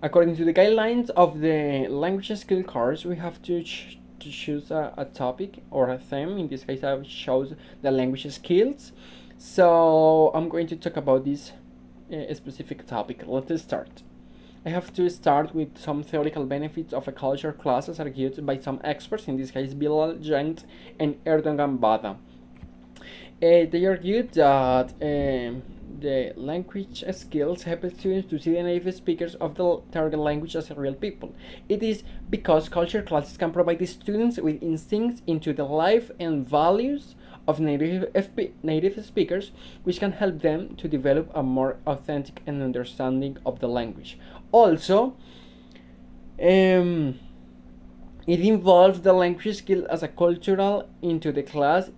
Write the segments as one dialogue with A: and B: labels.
A: According to the guidelines of the language skill course, we have to choose a topic or a theme. In this case, I chose the language skills. So I'm going to talk about this specific topic. Let's start. I have to start with some theoretical benefits of a culture classes argued by some experts, in this case Bilal Gent and Erdogan Bada. They argued that the language skills help students to see the native speakers of the target language as real people. It is because culture classes can provide the students with instincts into the life and values of native speakers, which can help them to develop a more authentic and understanding of the language. Also, it involves the language skill as a cultural into the class.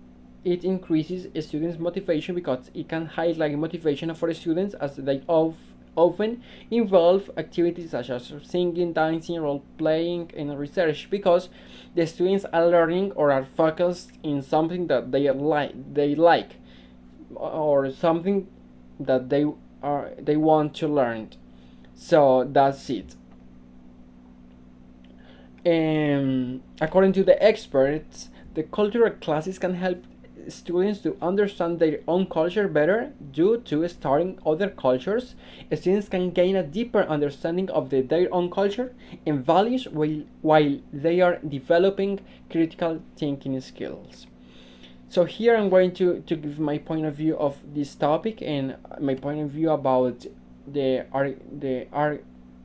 A: It increases students' motivation because it can highlight motivation for students as they often involve activities such as singing, dancing, role playing, and research because the students are learning or are focused in something that they like or something that they want to learn. So that's it. According to the experts, the cultural classes can help students to understand their own culture better due to studying other cultures. Students can gain a deeper understanding of their own culture and values while they are developing critical thinking skills. So here I'm going to give my point of view of this topic and my point of view about the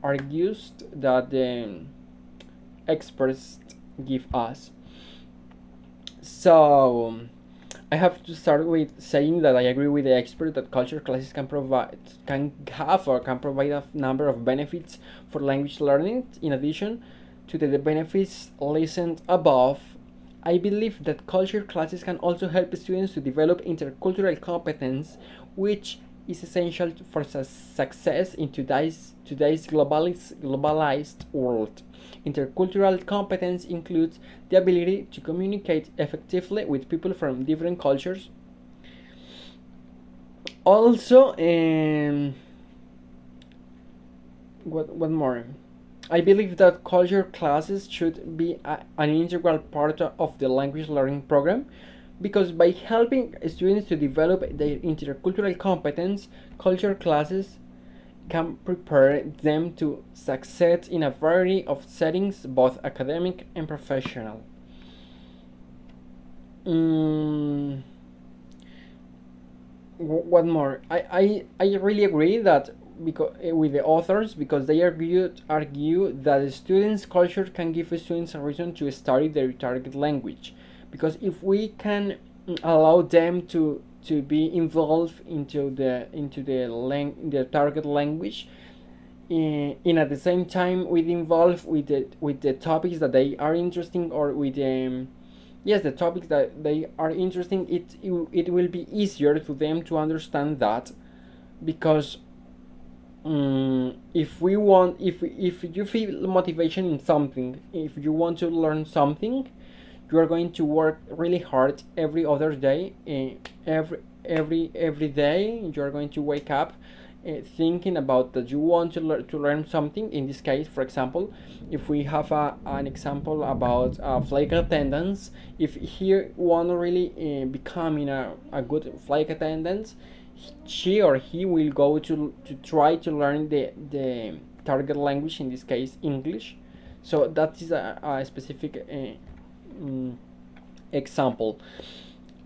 A: argues that the experts give us. So I have to start with saying that I agree with the expert that culture classes can provide a number of benefits for language learning. In addition to the benefits listed above, I believe that culture classes can also help students to develop intercultural competence, which is essential for success in today's globalized world. Intercultural competence includes the ability to communicate effectively with people from different cultures. Also, what more? I believe that culture classes should be an integral part of the language learning program because by helping students to develop their intercultural competence, culture classes can prepare them to succeed in a variety of settings, both academic and professional. What more? I really agree that because with the authors because they argue that students' culture can give students a reason to study their target language, because if we can allow them to be involved into the target language, in at the same time with involved with the topics that they are interesting or with yes, the topics that they are interesting, it will be easier to them to understand that, because if you feel motivation in something, if you want to learn something, you are going to work really hard every other day. Every day you are going to wake up thinking about that you want to learn something. In this case, for example, if we have an example about flight attendants, if he want to really becoming a good flight attendant, she or he will go to try to learn the target language, in this case English. So that is a specific example.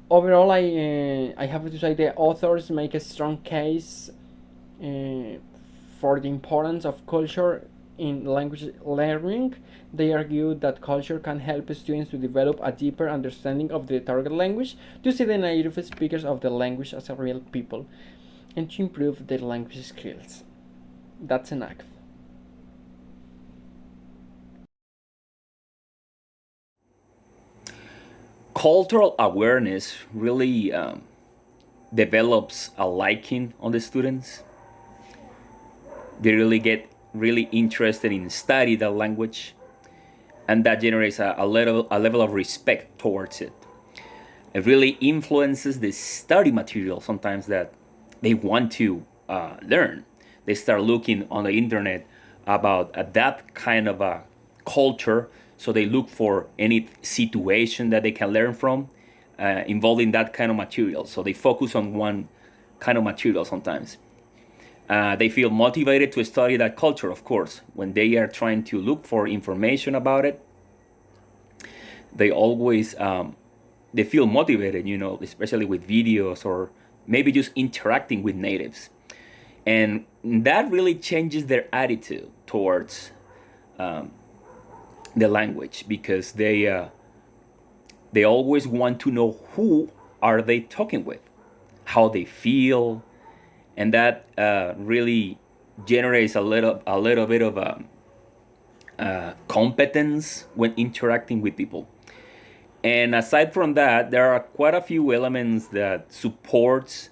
A: Overall, I have to say the authors make a strong case uh, for the importance of culture in language learning. They argue that culture can help students to develop a deeper understanding of the target language, to see the native speakers of the language as a real people, and to improve their language skills. That's enough.
B: Cultural awareness really develops a liking on the students. They really get really interested in study the language, and that generates a level of respect towards it. It really influences the study material sometimes that they want to learn. They start looking on the internet about that kind of a culture. So they look for any situation that they can learn from involving that kind of material. So they focus on one kind of material sometimes. They feel motivated to study that culture, of course. When they are trying to look for information about it, they always they feel motivated, especially with videos or maybe just interacting with natives. And that really changes their attitude towards the language, because they always want to know who are they talking with, how they feel, and that really generates a little bit of competence when interacting with people. And aside from that, there are quite a few elements that supports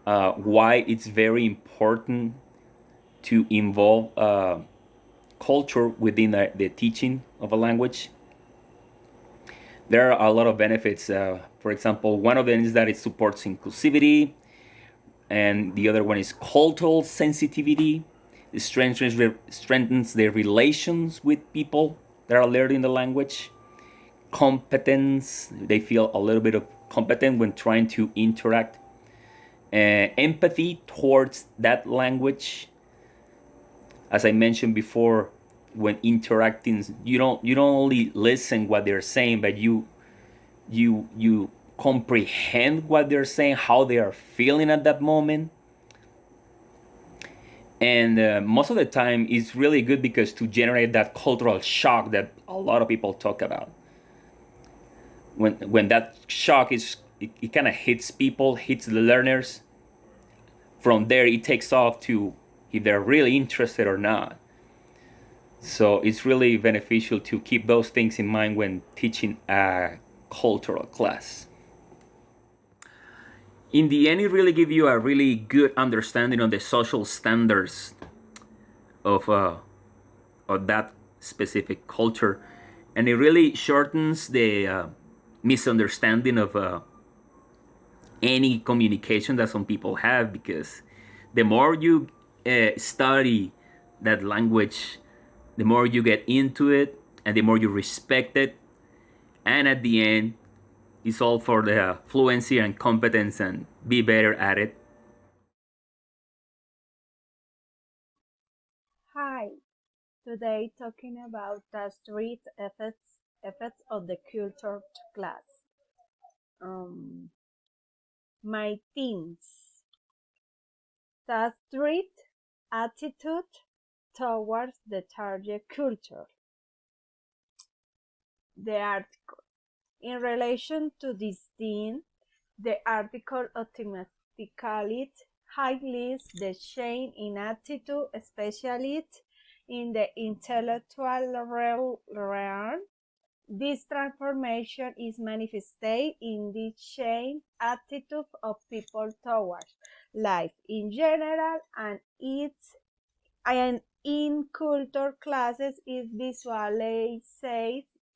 B: why it's very important to involve culture within the teaching of a language. There are a lot of benefits. For example, one of them is that it supports inclusivity, and the other one is cultural sensitivity. It strengthens their relations with people that are learning the language. Competence, they feel a little bit of competent when trying to interact. Empathy towards that language. As I mentioned before, when interacting, you don't only listen what they're saying, but you comprehend what they're saying, how they are feeling at that moment. And most of the time it's really good because to generate that cultural shock that a lot of people talk about. When that shock it kind of hits people, hits the learners, from there it takes off to if they're really interested or not. So it's really beneficial to keep those things in mind when teaching a cultural class. In the end, it really gives you a really good understanding of the social standards of that specific culture, and it really shortens the misunderstanding of any communication that some people have, because the more you study that language, the more you get into it, and the more you respect it, and at the end, it's all for the fluency and competence and be better at it.
C: Hi, today talking about the street effects of the culture class. Um, my teens, the street attitude towards the target culture. The article. In relation to this theme, the article automatically highlights the change in attitude, especially in the intellectual realm. This transformation is manifested in the changed attitude of people towards life in general, and in culture classes is visualized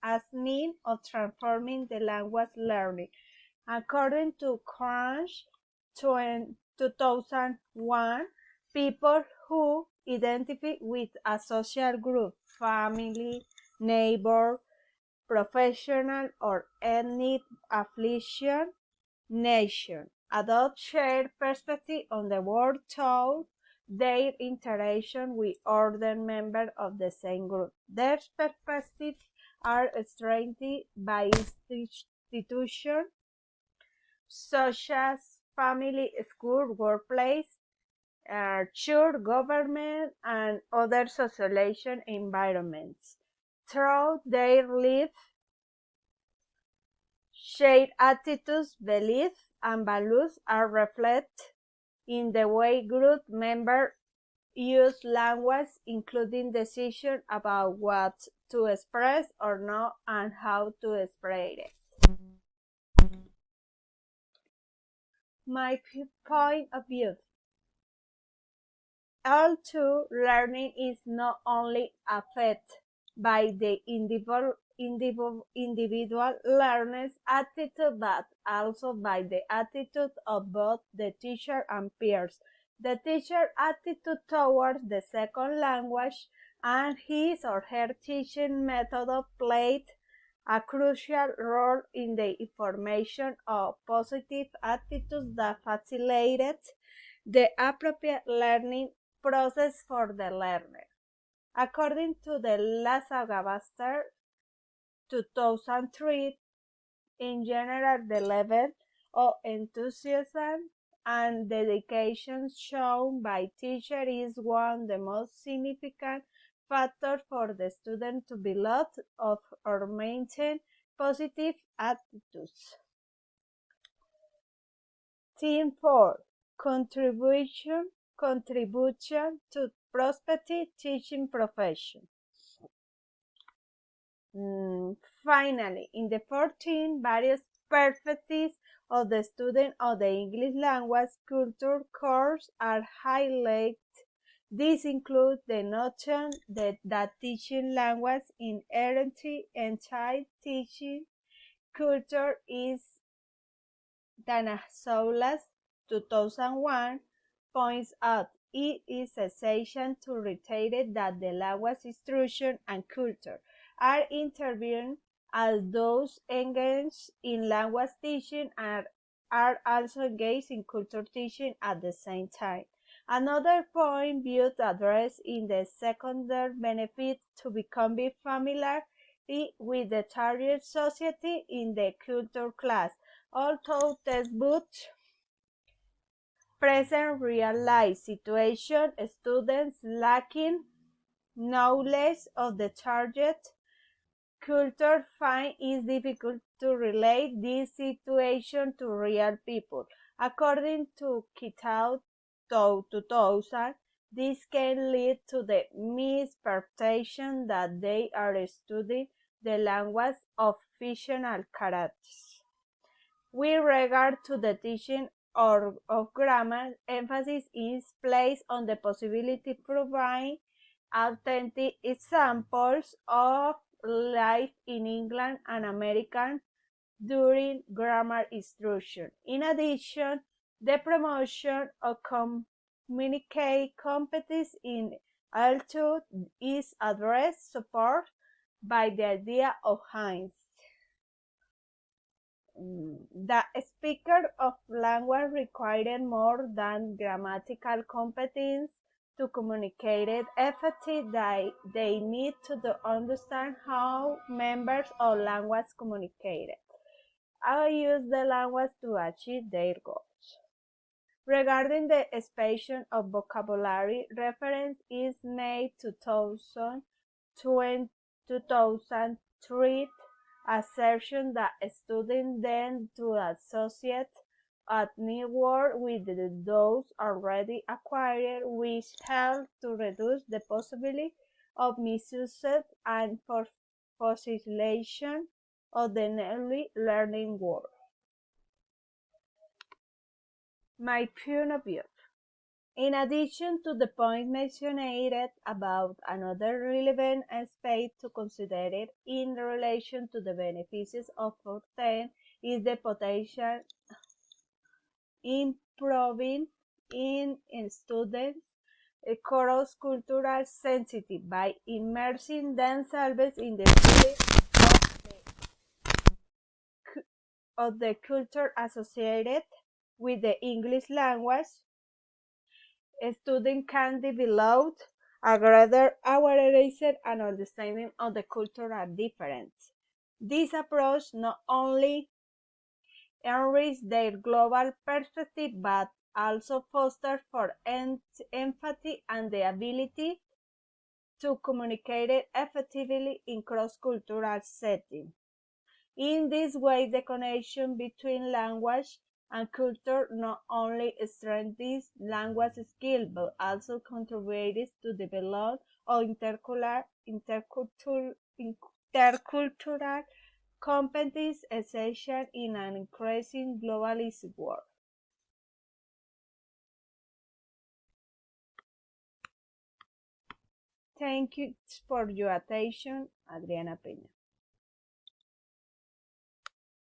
C: as means of transforming the language learning. According to Crunch 2001, people who identify with a social group, family, neighbor, professional or ethnic affiliation, nation, adopt shared perspective on the world through their interaction with other members of the same group. Their perspectives are strengthened by institutions such as family, school, workplace, church, government, and other socialization environments. Through their life, shared attitudes, beliefs, and values are reflected in the way group members use language, including decisions about what to express or not and how to express it. My point of view. Although learning is not only affected by the individual learner's attitude, but also by the attitude of both the teacher and peers. The teacher's attitude towards the second language and his or her teaching method played a crucial role in the formation of positive attitudes that facilitated the appropriate learning process for the learner. According to the Lasagabastar 2003, in general, the level of enthusiasm and dedication shown by teachers is one of the most significant factors for the student to develop or maintain positive attitudes. Theme 4. Contribution to prospective teaching profession. Finally, in the 14 various perspectives of the student of the English language culture course are highlighted. These include the notion that teaching language inherently entire teaching culture is Danasoulas 2001 points out it is essential to reiterate that the language instruction and culture are intertwined as those engaged in language teaching are also engaged in culture teaching at the same time. Another point viewed addressed in the secondary benefit to becoming familiar with the target society in the culture class. Although textbooks present real-life situations, students lacking knowledge of the target culture find it difficult to relate this situation to real people. According to Kitao 2000, this can lead to the misperception that they are studying the language of fictional characters. With regard to the teaching of grammar, emphasis is placed on the possibility of providing authentic examples of life in England and America during grammar instruction. In addition, the promotion of communicate competence in altitude is addressed support by the idea of Hines. The speaker of language required more than grammatical competence to communicate effectively. They need to understand how members of language communicate and use the language to achieve their goals. Regarding the expansion of vocabulary, reference is made to 2003 assertion that students then to associate a new word with those already acquired, which help to reduce the possibility of misuse and fossilization of the newly learning word. My point of view. In addition to the point mentioned about another relevant aspect to consider in relation to the benefits of Forten is the potential improving in students cross-cultural sensitivity by immersing themselves in the study of the culture associated with the English language. Students can develop a greater awareness and understanding of the cultural difference. This approach not only enriches their global perspective but also fosters for empathy and the ability to communicate effectively in cross-cultural settings. In this way, the connection between language and culture not only strengthens language skills but also contributes to develop of intercultural competence essential in an increasing globalized world. Thank you for your attention, Adriana Peña.